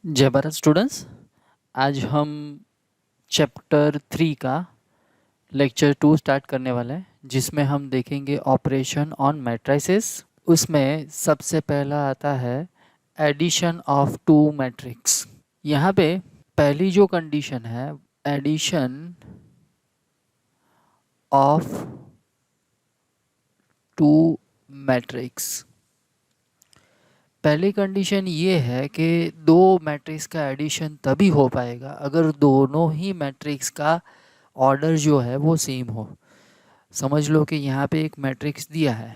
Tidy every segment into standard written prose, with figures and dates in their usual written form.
जय भारत स्टूडेंट्स। आज हम चैप्टर 3 का लेक्चर 2 स्टार्ट करने वाले हैं, जिसमें हम देखेंगे ऑपरेशन ऑन मैट्रिसेस। उसमें सबसे पहला आता है एडिशन ऑफ टू मैट्रिक्स। यहाँ पे पहली जो कंडीशन है, एडिशन ऑफ टू मैट्रिक्स। पहली कंडीशन ये है कि दो मैट्रिक्स का एडिशन तभी हो पाएगा अगर दोनों ही मैट्रिक्स का ऑर्डर जो है वो सेम हो। समझ लो कि यहाँ पे एक मैट्रिक्स दिया है,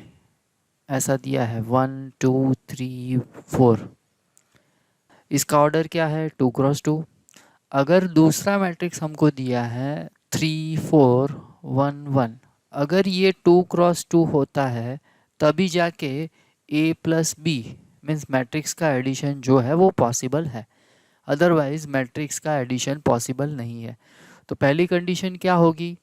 ऐसा दिया है 1 2 3 4। इसका ऑर्डर क्या है? 2 × 2। अगर दूसरा मैट्रिक्स हमको दिया है 3 4 1 1, अगर ये 2 × 2 होता है तभी जाके a + b मीन्स मैट्रिक्स का एडिशन जो है वो पॉसिबल है, अदरवाइज मैट्रिक्स का एडिशन पॉसिबल नहीं है। तो पहली कंडीशन क्या होगी?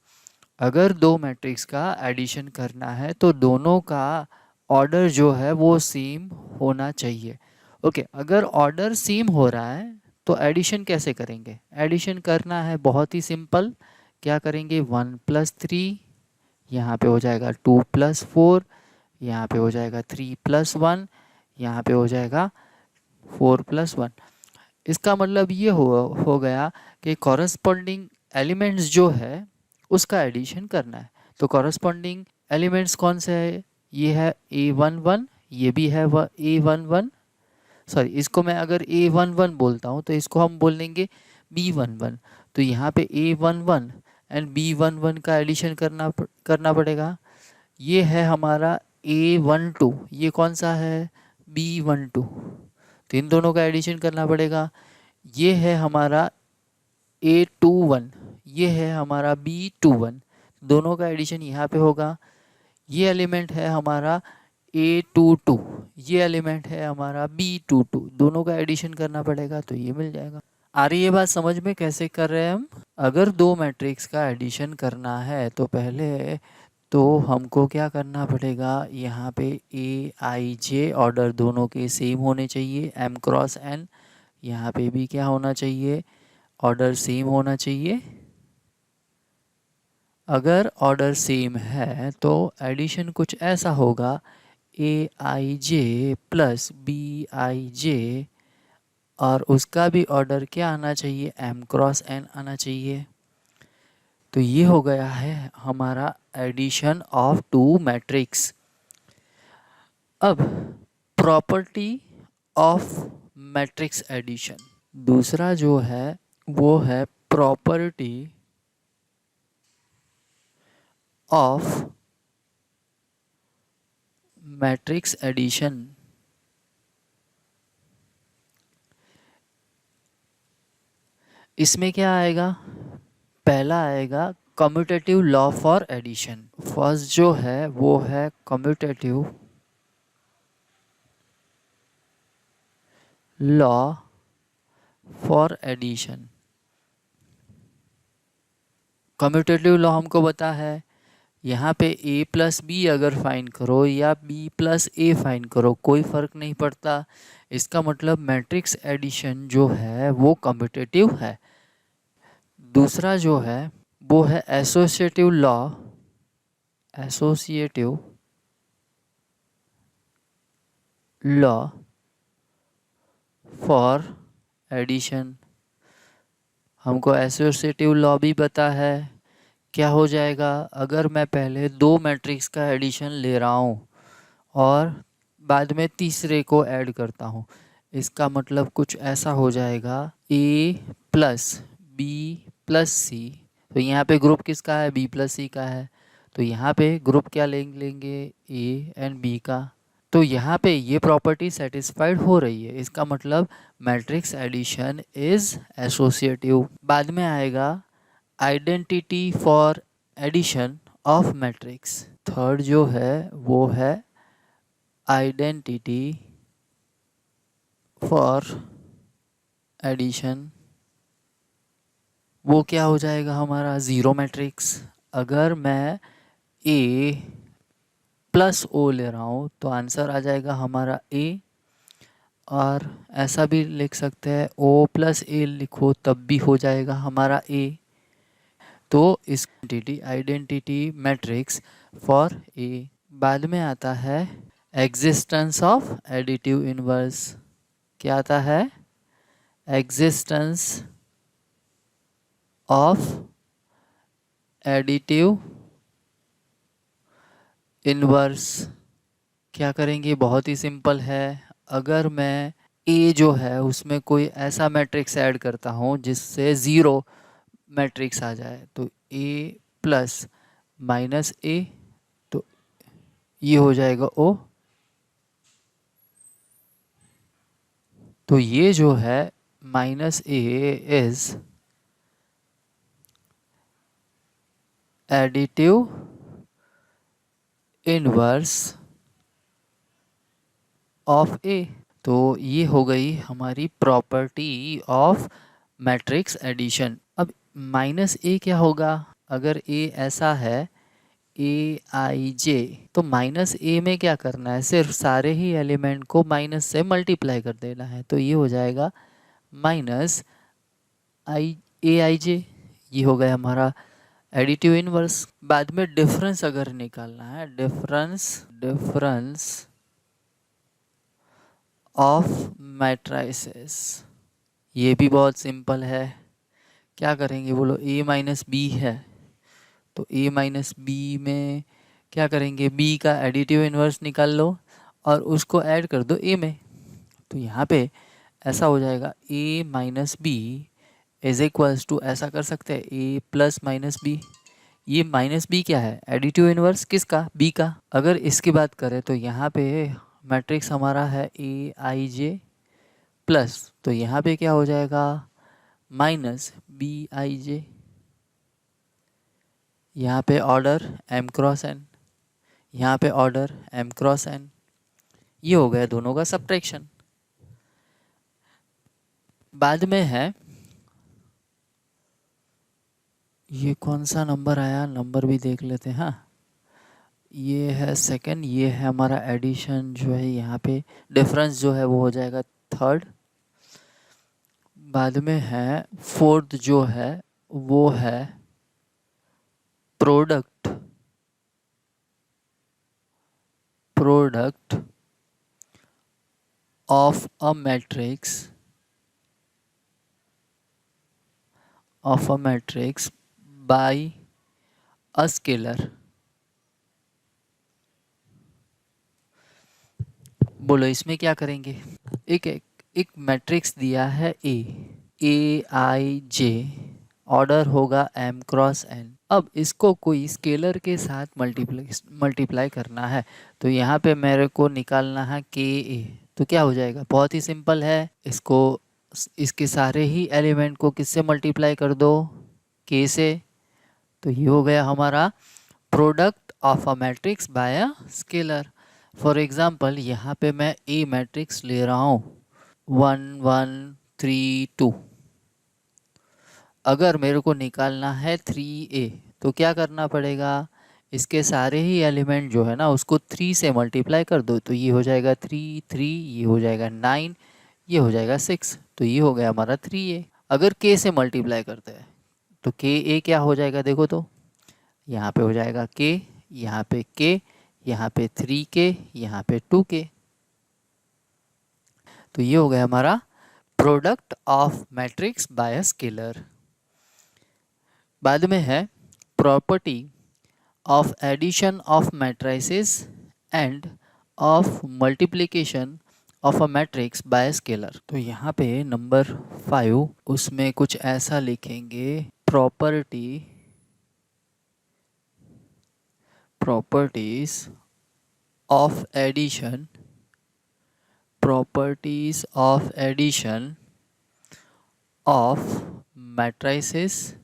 अगर दो मैट्रिक्स का एडिशन करना है तो दोनों का ऑर्डर जो है वो सेम होना चाहिए। ओके, अगर ऑर्डर सेम हो रहा है तो एडिशन कैसे करेंगे? एडिशन करना है बहुत ही सिंपल। क्या करेंगे? 1 + 3, यहाँ पे हो जाएगा 2 + 4, यहाँ पे हो जाएगा 3 + 1, यहाँ पे हो जाएगा 4 + 1। इसका मतलब ये हो गया कि कॉरस्पॉन्डिंग एलिमेंट्स जो है उसका एडिशन करना है। तो कॉरस्पॉन्डिंग एलिमेंट्स कौन से है? ये है A11, ये भी है A11। सॉरी, इसको मैं अगर A11 बोलता हूँ तो इसको हम बोल लेंगे B11। तो यहाँ पे A11 एंड B11 का एडिशन करना पड़ेगा। ये है हमारा A12, ये कौन सा है? B12। तो इन दोनों का एडिशन करना पड़ेगा। ये है हमारा A21, ये है हमारा B21, दोनों का एडिशन यहाँ पे होगा। ये एलिमेंट है हमारा A22, ये एलिमेंट है हमारा B22, दोनों का एडिशन करना पड़ेगा तो ये मिल जाएगा। आ रही है बात समझ में कैसे कर रहे हैं हम? अगर दो मैट्रिक्स का एडिशन करना है तो पहले तो हमको क्या करना पड़ेगा? यहाँ पे A I J ऑर्डर दोनों के सेम होने चाहिए, M × N। यहाँ पे भी क्या होना चाहिए? ऑर्डर सेम होना चाहिए। अगर ऑर्डर सेम है तो एडिशन कुछ ऐसा होगा, AIJ + BIJ, और उसका भी ऑर्डर क्या आना चाहिए? M × N आना चाहिए। तो ये हो गया है हमारा एडिशन ऑफ टू मैट्रिक्स। अब प्रॉपर्टी ऑफ मैट्रिक्स एडिशन, दूसरा जो है वो है प्रॉपर्टी ऑफ मैट्रिक्स एडिशन। इसमें क्या आएगा? पहला आएगा commutative law for addition. First जो है वो है commutative law for addition. Commutative law हमको पता है, यहाँ पे A + B अगर फाइंड करो या B + A फाइंड करो, कोई फ़र्क नहीं पड़ता। इसका मतलब मैट्रिक्स एडिशन जो है वो कम्यूटेटिव है। दूसरा जो है वो है associative law, associative law for addition. हमको एसोसिएटिव लॉ भी पता है। क्या हो जाएगा? अगर मैं पहले दो मैट्रिक्स का एडिशन ले रहा हूँ और बाद में तीसरे को ऐड करता हूँ, इसका मतलब कुछ ऐसा हो जाएगा, A + B + C। तो यहाँ पे ग्रुप किसका है? B + C का है। तो यहाँ पे ग्रुप क्या लेंगे? A एंड B का। तो यहाँ पे ये प्रॉपर्टी सेटिस्फाइड हो रही है, इसका मतलब मैट्रिक्स एडिशन इज एसोसिएटिव। बाद में आएगा identity for addition of matrix. Third जो है वो है आइडेंटिटी फॉर एडिशन। वो क्या हो जाएगा हमारा? Zero matrix. अगर मैं A + O ले रहा हूँ तो आंसर आ जाएगा हमारा A। और ऐसा भी लिख सकते हैं ओ प्लस ए लिखो तब भी हो जाएगा हमारा ए। तो इस आइडेंटिटी मैट्रिक्स फॉर ए। बाद में आता है एग्जिस्टेंस ऑफ एडिटिव इनवर्स। क्या आता है? Existence of additive inverse. क्या करेंगे? बहुत ही सिंपल है। अगर मैं ए जो है उसमें कोई ऐसा मैट्रिक्स ऐड करता हूँ जिससे ज़ीरो मैट्रिक्स आ जाए, तो ए प्लस माइनस ए, तो ये हो जाएगा ओ। तो ये जो है minus A is additive inverse of A. तो ये हो गई हमारी प्रॉपर्टी ऑफ मैट्रिक्स एडिशन। अब माइनस ए क्या होगा? अगर ए ऐसा है ए आई जे, तो माइनस ए में क्या करना है? सिर्फ सारे ही एलिमेंट को माइनस से मल्टीप्लाई कर देना है। तो ये हो जाएगा माइनस आई ए आई जे। ये हो गया हमारा एडिटिव इनवर्स। बाद में डिफरेंस अगर निकालना है, डिफरेंस ऑफ मैट्राइसेस, ये भी बहुत सिंपल है। क्या करेंगे बोलो? ए माइनस बी है, तो ए माइनस बी में क्या करेंगे? बी का एडिटिव इनवर्स निकाल लो और उसको ऐड कर दो ए में। तो यहाँ पे ऐसा हो जाएगा A minus B is equals to, ऐसा कर सकते हैं ए प्लस माइनस बी। ये माइनस बी क्या है? एडिटिव इनवर्स किसका? बी का। अगर इसकी बात करें तो यहाँ पे मैट्रिक्स हमारा है ए आई जे प्लस, तो यहाँ पे क्या हो जाएगा? माइनस बी आई जे। यहाँ पे ऑर्डर एम क्रॉस एन, यहाँ पे ऑर्डर एम क्रॉस एन। ये हो गया दोनों का सब्ट्रैक्शन। बाद में है, ये कौन सा नंबर आया? नंबर भी देख लेते हैं। हाँ, ये है सेकंड, ये है हमारा एडिशन जो है यहाँ पे। डिफरेंस जो है वो हो जाएगा थर्ड। बाद में है फोर्थ जो है वो है product of a matrix by a scalar. बोलो इसमें क्या करेंगे? एक मैट्रिक्स दिया है ए आई जे, ऑर्डर होगा एम क्रॉस एन। अब इसको कोई स्केलर के साथ मल्टीप्लाई करना है, तो यहाँ पे मेरे को निकालना है के ए। तो क्या हो जाएगा? बहुत ही सिंपल है। इसको, इसके सारे ही एलिमेंट को किससे मल्टीप्लाई कर दो? के से। तो ये हो गया हमारा product of a matrix by a scalar. For example यहाँ पे मैं ए मैट्रिक्स ले रहा हूँ 1 1 3 2। अगर मेरे को निकालना है 3a, तो क्या करना पड़ेगा? इसके सारे ही एलिमेंट जो है ना उसको 3 से मल्टीप्लाई कर दो। तो ये हो जाएगा 3 3, ये हो जाएगा 9, ये हो जाएगा 6। तो ये हो गया हमारा 3a। अगर k से मल्टीप्लाई करते हैं तो के ए क्या हो जाएगा? देखो तो यहाँ पे हो जाएगा k, यहाँ पे k, यहाँ पे 3k, यहाँ पे 2k। तो ये हो गया हमारा product of matrix by a scalar. बाद में है property of addition of matrices and of multiplication of a matrix by scalar. तो यहाँ पे नंबर 5, उसमें कुछ ऐसा लिखेंगे, properties of addition of matrices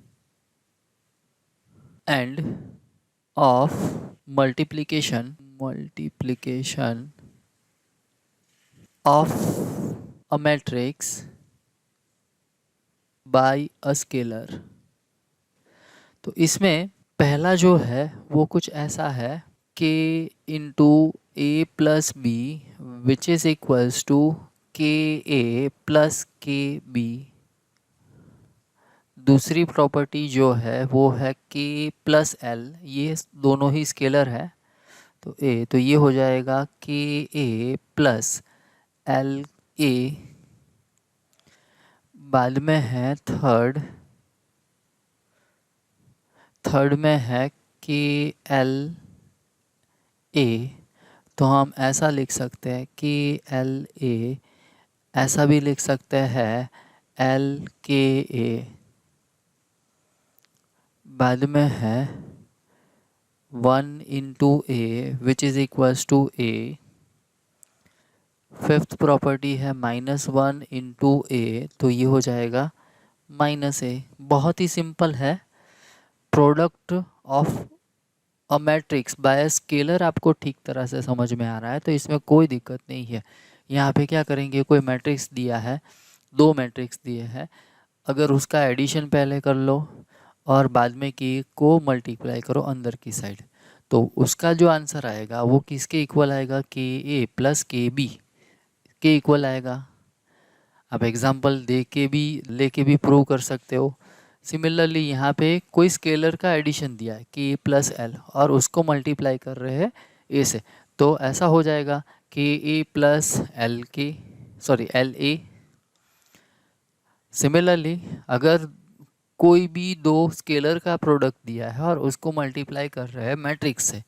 and of multiplication of a matrix by a scalar. तो इसमें पहला जो है वो कुछ ऐसा है k into A plus B which is equals to k A plus k B. दूसरी प्रॉपर्टी जो है वो है के प्लस एल, ये दोनों ही स्केलर है तो ये हो जाएगा के ए प्लस एल ए। बाद में है थर्ड में है के एल ए, तो हम ऐसा लिख सकते हैं के एल ए, ऐसा भी लिख सकते हैं एल के ए। बाद में है 1 into A which is equals to A. Fifth property है -1 इंटू ए, तो ये हो जाएगा -a। बहुत ही सिंपल है। Product of a matrix by scalar आपको ठीक तरह से समझ में आ रहा है तो इसमें कोई दिक्कत नहीं है। यहाँ पे क्या करेंगे, कोई मैट्रिक्स दिया है, दो मैट्रिक्स दिए हैं, अगर उसका एडिशन पहले कर लो और बाद में के को मल्टीप्लाई करो अंदर की साइड, तो उसका जो आंसर आएगा वो किसके इक्वल आएगा, के ए प्लस के बी के इक्वल आएगा। आप एग्जांपल दे के भी लेके भी प्रूव कर सकते हो। सिमिलरली यहाँ पे कोई स्केलर का एडिशन दिया है के प्लस एल और उसको मल्टीप्लाई कर रहे हैं ए से, तो ऐसा हो जाएगा के ए प्लस एल के एल ए। सिमिलरली अगर कोई भी दो स्केलर का प्रोडक्ट दिया है और उसको मल्टीप्लाई कर रहे हैं मैट्रिक्स से,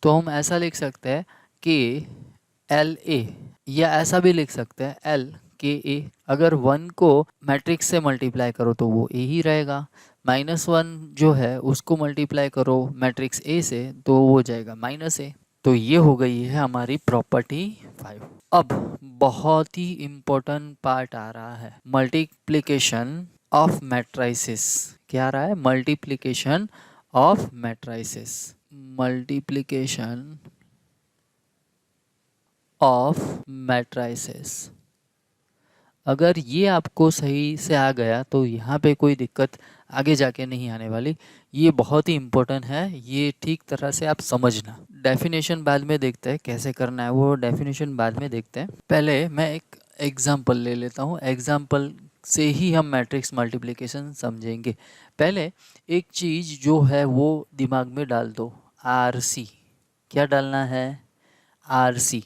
तो हम ऐसा लिख सकते हैं कि एल ए, या ऐसा भी लिख सकते हैं एल के ए। अगर 1 को मैट्रिक्स से मल्टीप्लाई करो तो वो ए ही रहेगा, -1 जो है उसको मल्टीप्लाई करो मैट्रिक्स ए से तो वो हो जाएगा -a। तो ये हो गई है हमारी प्रॉपर्टी 5। अब बहुत ही इम्पोर्टेंट पार्ट आ रहा है, मल्टीप्लिकेशन ऑफ मैट्राइसिस। क्या आ रहा है, multiplication of matrices. Multiplication of matrices. अगर ये आपको सही से आ गया तो यहाँ पे कोई दिक्कत आगे जाके नहीं आने वाली। ये बहुत ही इम्पोर्टेंट है, ये ठीक तरह से आप समझना। डेफिनेशन बाद में देखते हैं कैसे करना है, वो डेफिनेशन बाद में देखते हैं। पहले मैं एक एग्जांपल ले लेता हूँ, एग्जांपल से ही हम मैट्रिक्स मल्टीप्लिकेशन समझेंगे। पहले एक चीज़ जो है वो दिमाग में डाल दो, आर सी। क्या डालना है, आर सी।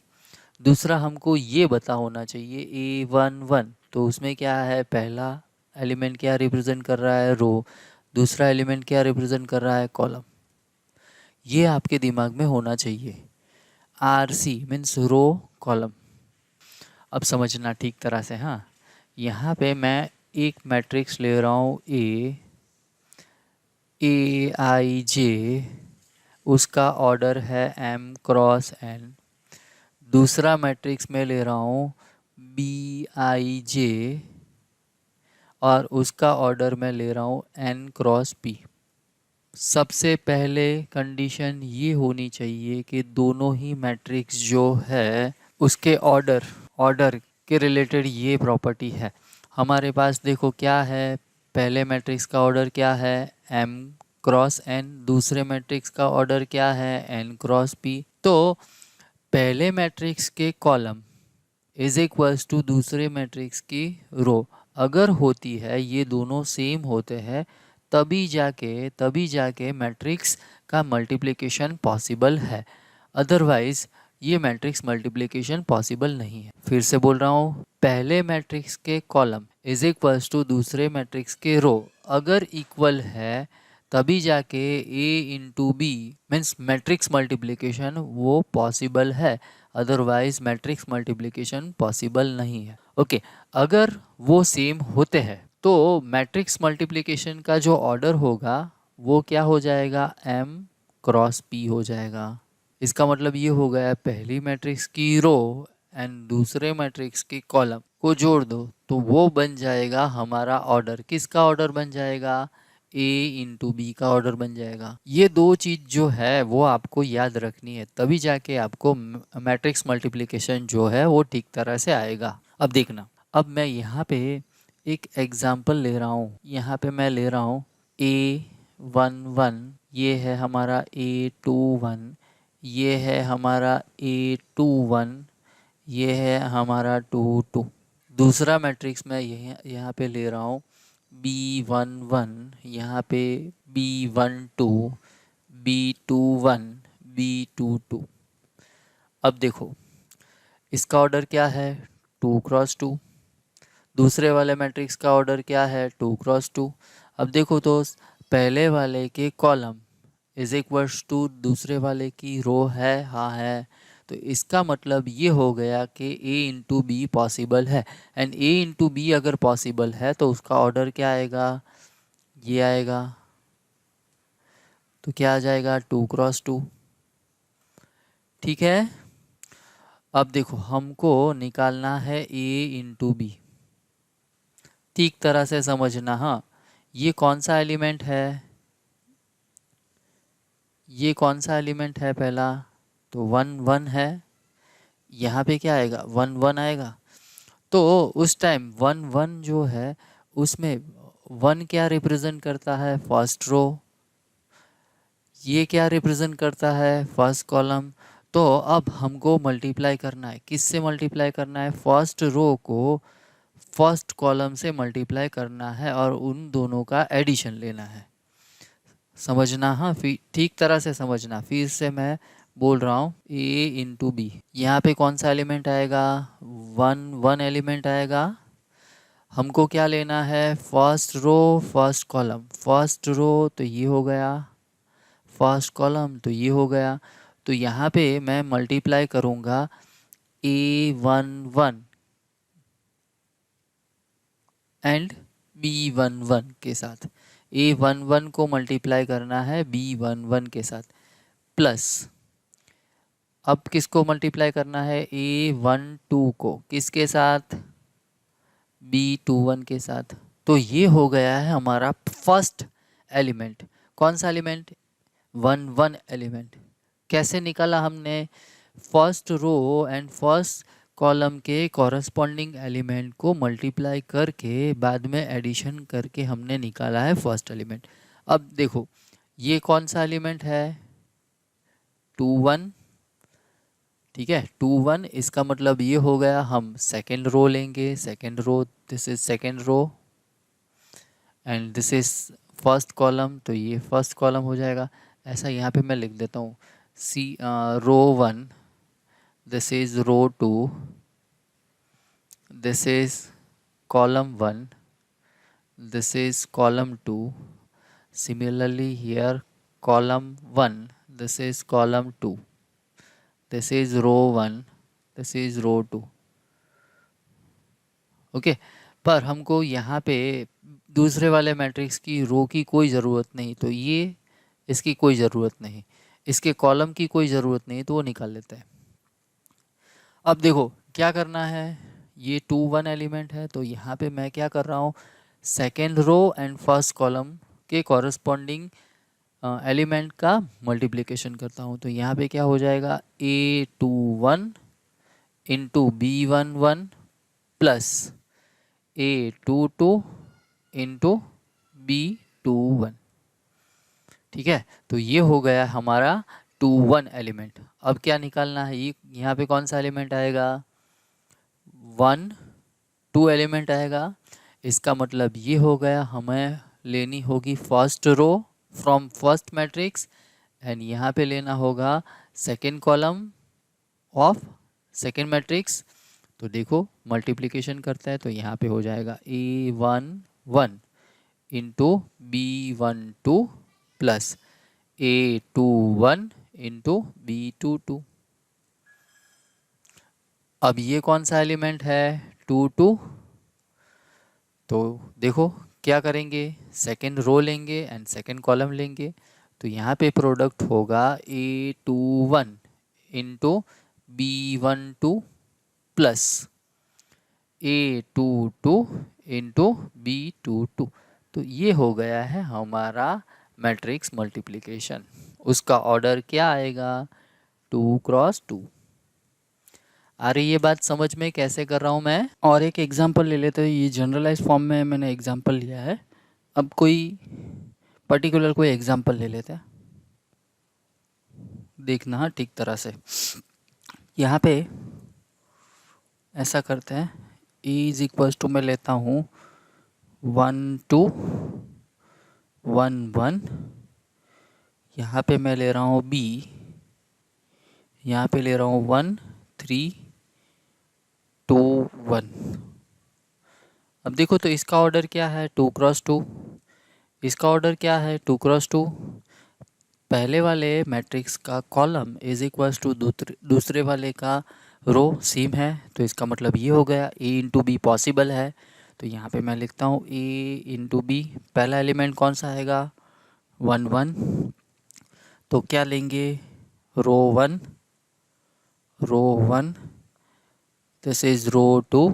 दूसरा हमको ये पता होना चाहिए A11, तो उसमें क्या है, पहला एलिमेंट क्या रिप्रेजेंट कर रहा है, रो, दूसरा एलिमेंट क्या रिप्रेजेंट कर रहा है, कॉलम। ये आपके दिमाग में होना चाहिए, RC मीन्स रो कॉलम। अब समझना ठीक तरह से। हाँ, यहाँ पे मैं एक मैट्रिक्स ले रहा हूँ AIJ, उसका ऑर्डर है M क्रॉस N। दूसरा मैट्रिक्स में ले रहा हूँ BIJ और उसका ऑर्डर में ले रहा हूँ N क्रॉस P। सबसे पहले कंडीशन ये होनी चाहिए कि दोनों ही मैट्रिक्स जो है उसके ऑर्डर के रिलेटेड ये प्रॉपर्टी है। हमारे पास देखो क्या है, पहले मैट्रिक्स का ऑर्डर क्या है, M क्रॉस N, दूसरे मैट्रिक्स का ऑर्डर क्या है, N क्रॉस P। तो पहले मैट्रिक्स के कॉलम इज इक्वल्स टू दूसरे मैट्रिक्स की रो अगर होती है, ये दोनों सेम होते हैं, तभी जाके मैट्रिक्स का मल्टीप्लिकेशन पॉसिबल है। अदरवाइज ये मैट्रिक्स मल्टीप्लिकेशन पॉसिबल नहीं है। फिर से बोल रहा हूँ, पहले मैट्रिक्स के कॉलम इज इक्वल्स टू दूसरे मैट्रिक्स के रो अगर इक्वल है, तभी जाके A into B means matrix multiplication वो पॉसिबल है, अदरवाइज मैट्रिक्स मल्टीप्लिकेशन पॉसिबल नहीं है। ओके, अगर वो सेम होते हैं तो मैट्रिक्स मल्टीप्लिकेशन का जो ऑर्डर होगा वो क्या हो जाएगा, M क्रॉस P हो जाएगा। इसका मतलब ये हो गया, पहली मैट्रिक्स की रो एंड दूसरे मैट्रिक्स की कॉलम को जोड़ दो तो वो बन जाएगा हमारा ऑर्डर। किसका ऑर्डर बन जाएगा, A इंटू बी का ऑर्डर बन जाएगा। ये दो चीज़ जो है वो आपको याद रखनी है, तभी जाके आपको मैट्रिक्स मल्टीप्लिकेशन जो है वो ठीक तरह से आएगा। अब देखना, अब मैं यहाँ पे एक एग्जांपल ले रहा हूँ। यहाँ पे मैं ले रहा हूँ A11, ये है हमारा A21, ये है हमारा A21, ये है हमारा 22। दूसरा मैट्रिक्स मैं यहाँ पे ले रहा हूँ B11, यहाँ पे B12, B21, B22। अब देखो इसका ऑर्डर क्या है, 2x2। दूसरे वाले मैट्रिक्स का ऑर्डर क्या है, 2x2। अब देखो तो पहले वाले के कॉलम इज इक्वल्स टू दूसरे वाले की रो है, हाँ है। तो इसका मतलब ये हो गया कि A इंटू बी पॉसिबल है, एंड A इंटू बी अगर पॉसिबल है तो उसका ऑर्डर क्या आएगा, ये आएगा। तो क्या आ जाएगा, 2x2। ठीक है। अब देखो हमको निकालना है A इंटू बी, ठीक तरह से समझना। हाँ, ये कौन सा एलिमेंट है, ये कौन सा एलिमेंट है पहला, तो 1 1 है। यहाँ पे क्या आएगा, 1 1 आएगा। तो उस टाइम 1 1 जो है उसमें 1 क्या रिप्रेजेंट करता है, फर्स्ट रो। ये क्या रिप्रेजेंट करता है, फर्स्ट कॉलम। तो अब हमको मल्टीप्लाई करना है, किससे मल्टीप्लाई करना है, फर्स्ट रो को फर्स्ट कॉलम से मल्टीप्लाई करना है और उन दोनों का एडिशन लेना है। समझना, हाँ, फिर ठीक तरह से समझना। फिर से मैं बोल रहा हूँ, A इंटू बी, यहाँ पे कौन सा एलिमेंट आएगा, 1 1 एलिमेंट आएगा। हमको क्या लेना है, first row first column. First row तो ये हो गया, फर्स्ट कॉलम तो ये हो गया। तो यहाँ पे मैं मल्टीप्लाई करूँगा A11 एंड B11 के साथ। A11 को मल्टीप्लाई करना है B11 के साथ, प्लस अब किसको मल्टीप्लाई करना है, A12 को किसके साथ, B21 के साथ। तो ये हो गया है हमारा फर्स्ट एलिमेंट। कौन सा एलिमेंट, 1 1 एलिमेंट। कैसे निकाला हमने, first row and first column के कॉरस्पॉन्डिंग एलिमेंट को मल्टीप्लाई करके बाद में एडिशन करके हमने निकाला है फर्स्ट एलिमेंट। अब देखो ये कौन सा एलिमेंट है, 2 1। ठीक है, 2 1, इसका मतलब ये हो गया हम सेकेंड रो लेंगे, second row, this is second row and this is first column, तो ये फर्स्ट कॉलम हो जाएगा। ऐसा यहाँ पे मैं लिख देता हूँ, रो 1, this is row 2, this is column 1, this is column 2. Similarly here column 1, this is column 2, this is row 1, this is row 2। Okay, पर हमको यहाँ पे दूसरे वाले मैट्रिक्स की रो की कोई ज़रूरत नहीं, तो ये इसकी कोई ज़रूरत नहीं, इसके कॉलम की कोई ज़रूरत नहीं, तो वो निकाल लेते हैं। अब देखो क्या करना है, ये 2 1 एलिमेंट है, तो यहाँ पे मैं क्या कर रहा हूँ, second row and first column के कॉरस्पॉन्डिंग एलिमेंट का मल्टीप्लिकेशन करता हूँ। तो यहाँ पे क्या हो जाएगा, A21 into B11 plus A22 into B21। ठीक है, तो ये हो गया हमारा 2 1 एलिमेंट। अब क्या निकालना है, ये यहाँ पे कौन सा एलिमेंट आएगा, 1 2 एलिमेंट आएगा। इसका मतलब ये हो गया हमें लेनी होगी first row from first matrix and यहाँ पे लेना होगा second column of second matrix. तो देखो मल्टीप्लिकेशन करता है, तो यहाँ पे हो जाएगा A11 into B12 plus A21 into B22। अब ये कौन सा एलिमेंट है, 2 2। तो देखो क्या करेंगे, सेकेंड रो लेंगे एंड सेकेंड कॉलम लेंगे। तो यहाँ पे प्रोडक्ट होगा A21 into B12 plus A22 into B22। तो ये हो गया है हमारा मैट्रिक्स मल्टीप्लिकेशन। उसका ऑर्डर क्या आएगा, 2 क्रॉस 2। आ रही ये बात समझ में कैसे कर रहा हूँ मैं। और एक एग्जांपल ले लेते हैं, ये जनरलाइज फॉर्म में मैंने एग्जांपल लिया है। अब कोई पर्टिकुलर कोई एग्जांपल ले लेते हैं, देखना ठीक तरह से। यहाँ पे ऐसा करते हैं, इज इक्वल टू मैं लेता हूँ 1 2 1 1, यहाँ पे मैं ले रहा हूँ बी, यहाँ पे ले रहा हूँ 1 3 2 1। अब देखो तो इसका ऑर्डर क्या है 2 क्रॉस 2, इसका ऑर्डर क्या है 2 क्रॉस 2। पहले वाले मैट्रिक्स का कॉलम इज इक्वल्स टू दूसरे वाले का रो सेम है, तो इसका मतलब ये हो गया ए इंटू बी पॉसिबल है। तो यहाँ पे मैं लिखता हूँ ए इंटू बी। पहला एलिमेंट कौन सा आएगा 1 1, तो क्या लेंगे रो 1, रो 1, दिस इज रो 2,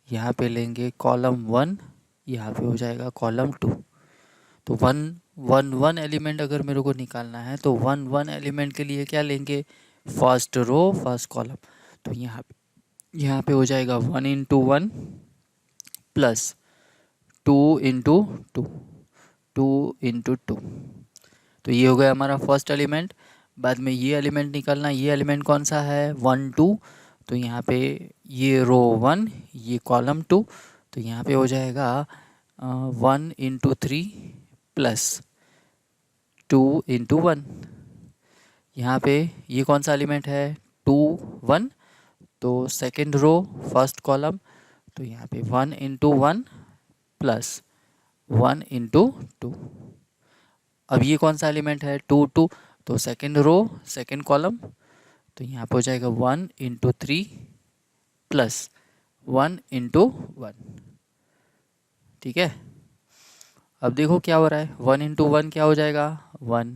यहाँ पे लेंगे कॉलम 1, यहाँ पे हो जाएगा कॉलम 2। तो 1 एलिमेंट अगर मेरे को निकालना है तो 1 एलिमेंट के लिए क्या लेंगे फर्स्ट रो फर्स्ट कॉलम। तो यहाँ पे हो जाएगा 1 इंटू 1 प्लस 2 इंटू 2, 2 इंटू 2। तो ये हो गया हमारा फर्स्ट एलिमेंट। बाद में ये एलिमेंट निकालना, ये एलिमेंट कौन सा है 1 2, तो यहाँ पे ये रो 1 ये कॉलम 2, तो यहाँ पे हो जाएगा 1 इंटू 3 प्लस 2 इंटू 1। यहाँ पे ये कौन सा एलिमेंट है 2 1, तो सेकेंड रो फर्स्ट कॉलम, तो यहाँ पे 1 इंटू 1 प्लस 1 इंटू 2। अब ये कौन सा एलिमेंट है 2 2, तो सेकेंड रो सेकेंड कॉलम, तो यहाँ पे हो जाएगा 1 इंटू 3 प्लस 1 इंटू 1। ठीक है। अब देखो क्या हो रहा है 1 इंटू 1 क्या हो जाएगा 1,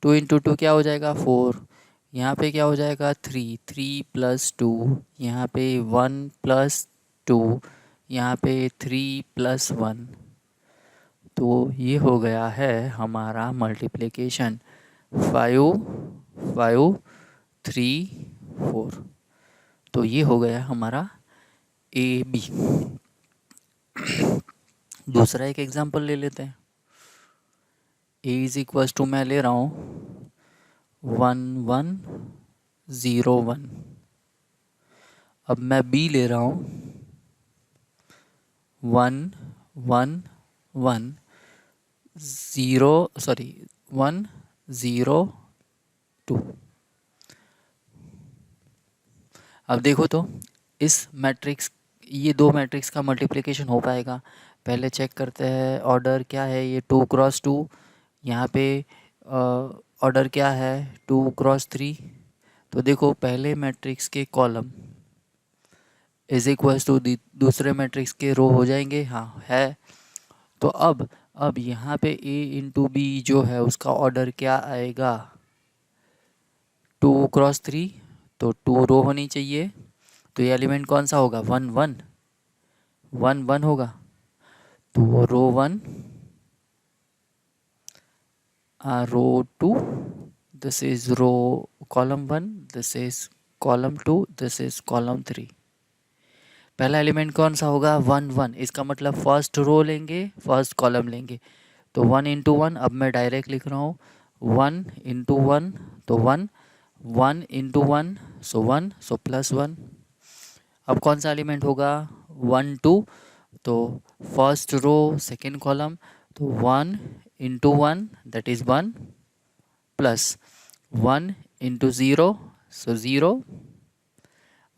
2 इंटू 2 क्या हो जाएगा 4, यहाँ पे क्या हो जाएगा 3, 3 प्लस 2, यहाँ पे 1 प्लस 2, यहाँ पे 3 प्लस 1। तो ये हो गया है हमारा मल्टीप्लिकेशन 5 5 3 4। तो ये हो गया हमारा ए बी। दूसरा एक एग्जांपल ले लेते हैं। ए इज इक्वल टू मैं ले रहा हूँ 1 1 0 1। अब मैं बी ले रहा हूँ 1 1 1 0 सॉरी 1 0 2। अब देखो तो इस मैट्रिक्स, ये दो मैट्रिक्स का मल्टीप्लिकेशन हो पाएगा। पहले चेक करते हैं ऑर्डर क्या है, ये 2 क्रॉस 2, यहाँ पे ऑर्डर क्या है 2 क्रॉस 3। तो देखो पहले मैट्रिक्स के कॉलम इज इक्वल्स टू दूसरे मैट्रिक्स के रो हो जाएंगे, हाँ है। तो अब यहाँ पे ए इंटू बी जो है उसका ऑर्डर क्या आएगा 2 क्रॉस 3, तो 2 रो होनी चाहिए। तो ये एलिमेंट कौन सा होगा 1 1 1 1 होगा। तो row 1 row 2, this is row column 1, this is column 2, this is column 3। पहला एलिमेंट कौन सा होगा 1 1, इसका मतलब फर्स्ट रो लेंगे फर्स्ट कॉलम लेंगे। तो 1 इंटू 1, अब मैं डायरेक्ट लिख रहा हूँ 1 इंटू 1, तो 1 1 इंटू 1 सो 1 सो प्लस 1। अब कौन सा एलिमेंट होगा 1 2, तो फर्स्ट रो सेकेंड कॉलम, तो 1 into 1 that is 1 plus 1 into 0 so 0।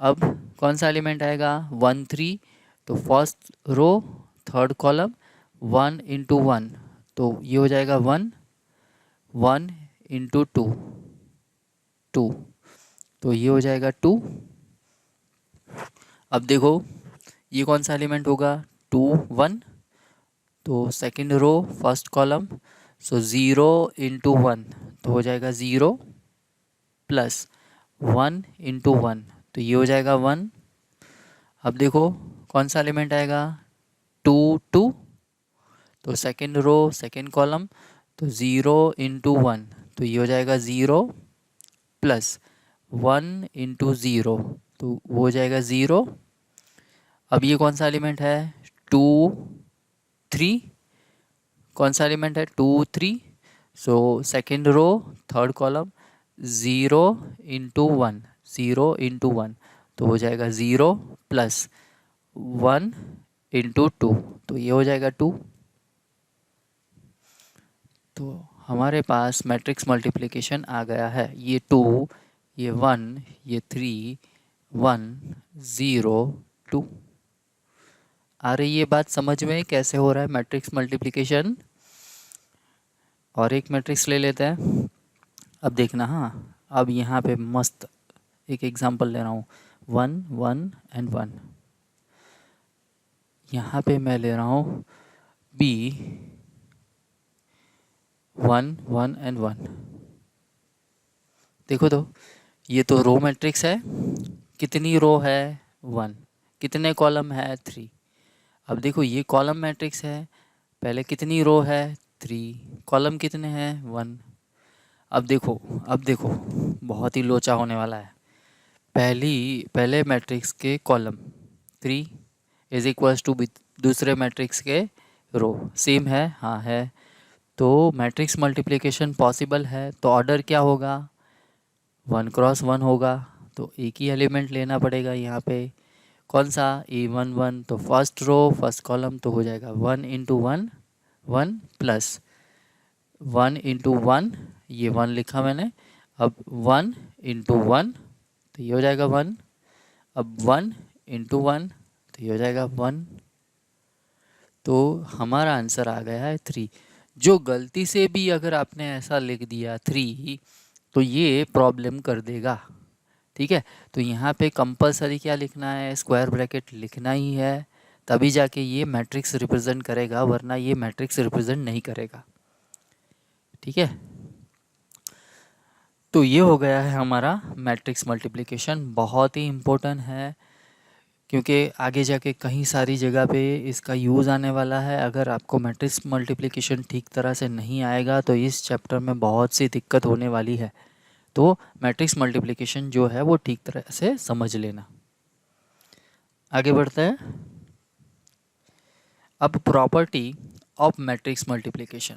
अब कौन सा एलिमेंट आएगा 1 3, तो first row third column 1 into 1, तो ये हो जाएगा 1 1 इंटू 2 2, तो ये हो जाएगा 2। अब देखो ये कौन सा एलिमेंट होगा 2 1, तो सेकेंड रो फर्स्ट कॉलम, सो 0 इंटू 1, तो हो जाएगा 0 प्लस 1 इंटू 1, तो ये हो जाएगा 1। अब देखो कौन सा एलिमेंट आएगा 2 2, तो सेकेंड रो सेकेंड कॉलम, तो 0 इंटू 1, तो ये हो जाएगा 0 प्लस 1 इंटू 0, तो वो हो जाएगा 0। अब ये कौन सा एलिमेंट है 2 3, कौन सा एलिमेंट है 2 3, so second row third column 0 into 1, 0 into 1, तो हो जाएगा 0 प्लस 1 इंटू 2, तो ये हो जाएगा 2। तो हमारे पास मैट्रिक्स मल्टीप्लिकेशन आ गया है। ये 2, ये 1, ये 3, 1 0 2। आ रही ये बात समझ में कैसे हो रहा है मैट्रिक्स मल्टीप्लिकेशन? और एक मैट्रिक्स ले लेते हैं। अब देखना, हाँ, अब यहाँ पे मस्त एक एग्जांपल ले रहा हूँ, 1 1 एंड 1। यहाँ पे मैं ले रहा हूँ b 1 1 एंड 1। देखो तो ये तो रो मैट्रिक्स है। कितनी रो है? 1। कितने कॉलम है? 3। अब देखो ये कॉलम मैट्रिक्स है, पहले कितनी रो है? 3। कॉलम कितने हैं? 1। अब देखो बहुत ही लोचा होने वाला है। पहले मैट्रिक्स के कॉलम 3 इज इक्वल्स टू दूसरे मैट्रिक्स के रो सेम है, हाँ है। तो मैट्रिक्स मल्टीप्लिकेशन पॉसिबल है, तो ऑर्डर क्या होगा? 1 क्रॉस 1 होगा। तो एक ही एलिमेंट लेना पड़ेगा यहाँ पे। कौन सा? A11। तो फर्स्ट रो फर्स्ट कॉलम तो हो जाएगा 1 इंटू 1 1 प्लस 1 इंटू 1, ये 1 लिखा मैंने। अब 1 इंटू 1 तो ये हो जाएगा 1। अब 1 इंटू 1 तो ये हो जाएगा 1। तो हमारा आंसर आ गया है 3। जो गलती से भी अगर आपने ऐसा लिख दिया 3 तो ये प्रॉब्लम कर देगा। ठीक है, तो यहाँ पे कंपलसरी क्या लिखना है? स्क्वायर ब्रैकेट लिखना ही है, तभी जाके ये मैट्रिक्स रिप्रेजेंट करेगा, वरना ये मैट्रिक्स रिप्रेजेंट नहीं करेगा। ठीक है, तो ये हो गया है हमारा मैट्रिक्स मल्टीप्लिकेशन। बहुत ही इम्पोर्टेंट है, क्योंकि आगे जाके कहीं सारी जगह पे इसका यूज़ आने वाला है। अगर आपको मैट्रिक्स मल्टीप्लिकेशन ठीक तरह से नहीं आएगा तो इस चैप्टर में बहुत सी दिक्कत होने वाली है। तो मैट्रिक्स मल्टीप्लिकेशन जो है वो ठीक तरह से समझ लेना। आगे बढ़ते हैं। अब property of matrix multiplication.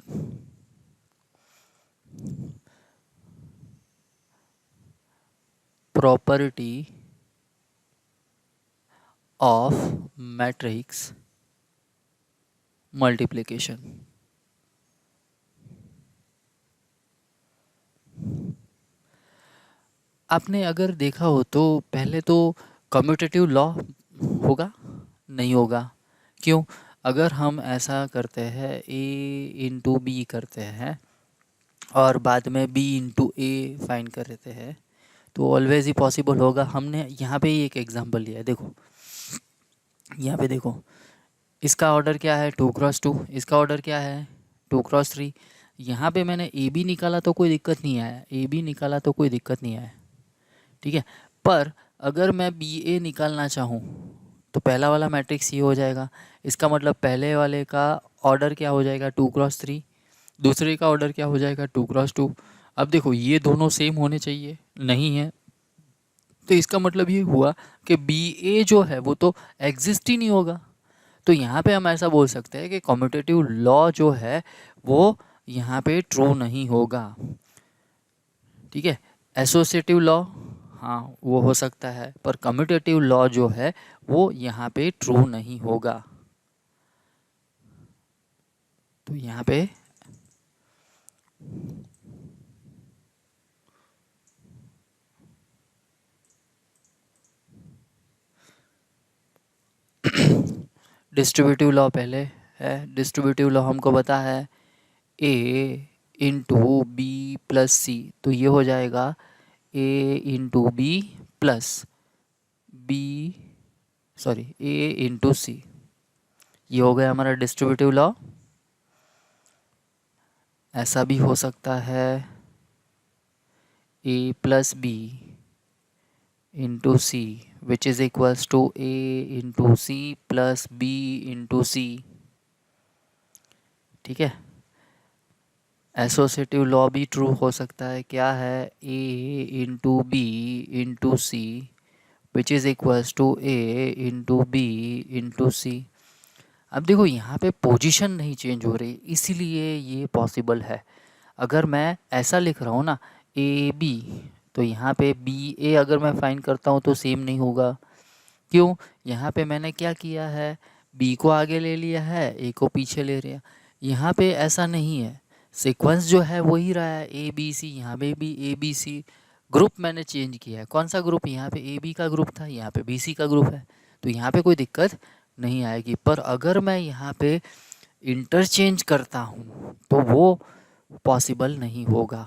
Property of matrix multiplication. आपने अगर देखा हो तो पहले तो कम्यूटेटिव लॉ होगा, नहीं होगा? क्यों? अगर हम ऐसा करते हैं a इंटू बी करते हैं और बाद में b इंटू ए फाइंड करते हैं तो ऑलवेज ही पॉसिबल होगा। हमने यहाँ पे ही एक एग्जांपल लिया है, देखो यहाँ पे देखो, इसका ऑर्डर क्या है? 2 क्रॉस 2। इसका ऑर्डर क्या है? 2 क्रॉस 3। यहाँ पे मैंने ए बी निकाला तो कोई दिक्कत नहीं आया, ए बी निकाला तो कोई दिक्कत नहीं आया। ठीक है, पर अगर मैं बी ए निकालना चाहूँ तो पहला वाला मैट्रिक्स ये हो जाएगा। इसका मतलब पहले वाले का ऑर्डर क्या हो जाएगा? 2 क्रॉस 3। दूसरे का ऑर्डर क्या हो जाएगा? 2 क्रॉस 2। अब देखो ये दोनों सेम होने चाहिए, नहीं है, तो इसका मतलब ये हुआ कि बी ए जो है वो तो एग्जिस्ट ही नहीं होगा। तो यहाँ पे हम ऐसा बोल सकते हैं कि कम्यूटेटिव लॉ जो है वो यहाँ पे ट्रू नहीं होगा। ठीक है, एसोसिएटिव लॉ हाँ वो हो सकता है, पर कम्यूटेटिव लॉ जो है वो यहाँ पे ट्रू नहीं होगा। तो यहाँ पे डिस्ट्रीब्यूटिव लॉ पहले है। डिस्ट्रीब्यूटिव लॉ हमको पता है A into B plus C, तो ये हो जाएगा A into B plus B, sorry A into C. ये हो गया हमारा डिस्ट्रीब्यूटिव लॉ। ऐसा भी हो सकता है A plus B into C which is equals to A into C plus B into C. ठीक है, एसोसिएटिव लॉ भी ट्रू हो सकता है। क्या है? A into B into C which is equals to A into B into C. अब देखो यहाँ पे पोजीशन नहीं चेंज हो रही, इसीलिए ये पॉसिबल है। अगर मैं ऐसा लिख रहा हूँ ना ए बी, तो यहाँ पे बी ए अगर मैं फाइंड करता हूँ तो सेम नहीं होगा। क्यों? यहाँ पे मैंने क्या किया है, बी को आगे ले लिया है, ए को पीछे ले लिया। यहाँ पे ऐसा नहीं है, सीक्वेंस जो है वही रहा है, ए बी सी, यहाँ पे भी ए बी सी, ग्रुप मैंने चेंज किया है। कौन सा ग्रुप, यहाँ पे ए बी का ग्रुप था, यहाँ पे बी सी का ग्रुप है, तो यहाँ पे कोई दिक्कत नहीं आएगी। पर अगर मैं यहाँ पे इंटरचेंज करता हूँ तो वो पॉसिबल नहीं होगा।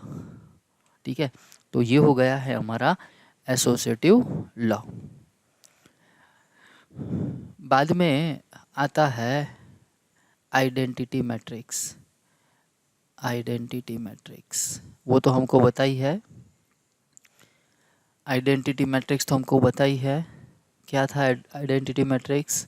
ठीक है, तो ये हो गया है हमारा एसोसिएटिव लॉ। बाद में आता है आइडेंटिटी मैट्रिक्स। आइडेंटिटी मैट्रिक्स वो तो हमको पता ही है, आइडेंटिटी मैट्रिक्स तो हमको पता ही है। क्या था आइडेंटिटी मैट्रिक्स,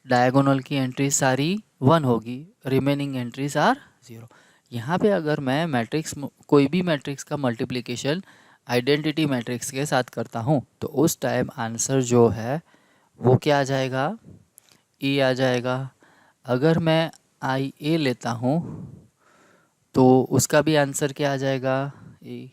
डायगोनल की एंट्री सारी 1 होगी, रिमेनिंग एंट्रीज आर 0। यहाँ पे अगर मैं मैट्रिक्स, कोई भी मैट्रिक्स का मल्टीप्लिकेशन आइडेंटिटी मैट्रिक्स के साथ करता हूँ तो उस टाइम आंसर जो है वो क्या आ जाएगा, ए आ जाएगा। अगर मैं आई ए लेता हूँ तो उसका भी आंसर क्या आ जाएगा, ए।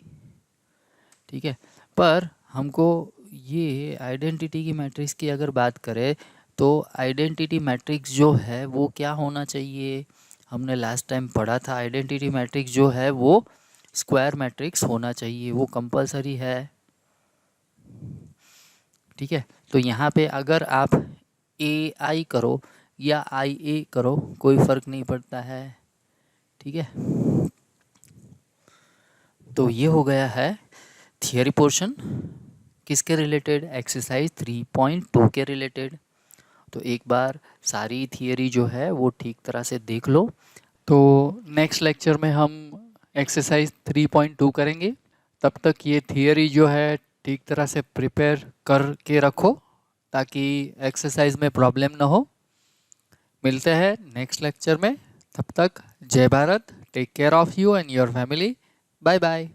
ठीक है, पर हमको ये आइडेंटिटी की मैट्रिक्स की अगर बात करें तो आइडेंटिटी मैट्रिक्स जो है वो क्या होना चाहिए, हमने लास्ट टाइम पढ़ा था, आइडेंटिटी मैट्रिक्स जो है वो स्क्वायर मैट्रिक्स होना चाहिए, वो कंपलसरी है। ठीक है, तो यहाँ पे अगर आप ए आई करो या आई ए करो कोई फ़र्क नहीं पड़ता है। ठीक है, तो ये हो गया है थियरी पोर्शन, किसके रिलेटेड, एक्सरसाइज 3.2 के रिलेटेड। तो एक बार सारी थियरी जो है वो ठीक तरह से देख लो। तो नेक्स्ट लेक्चर में हम एक्सरसाइज 3.2 करेंगे। तब तक ये थियरी जो है ठीक तरह से प्रिपेयर करके रखो ताकि एक्सरसाइज में प्रॉब्लम ना हो। मिलते हैं नेक्स्ट लेक्चर में, तब तक जय Bharat, take care of you and your family, bye bye.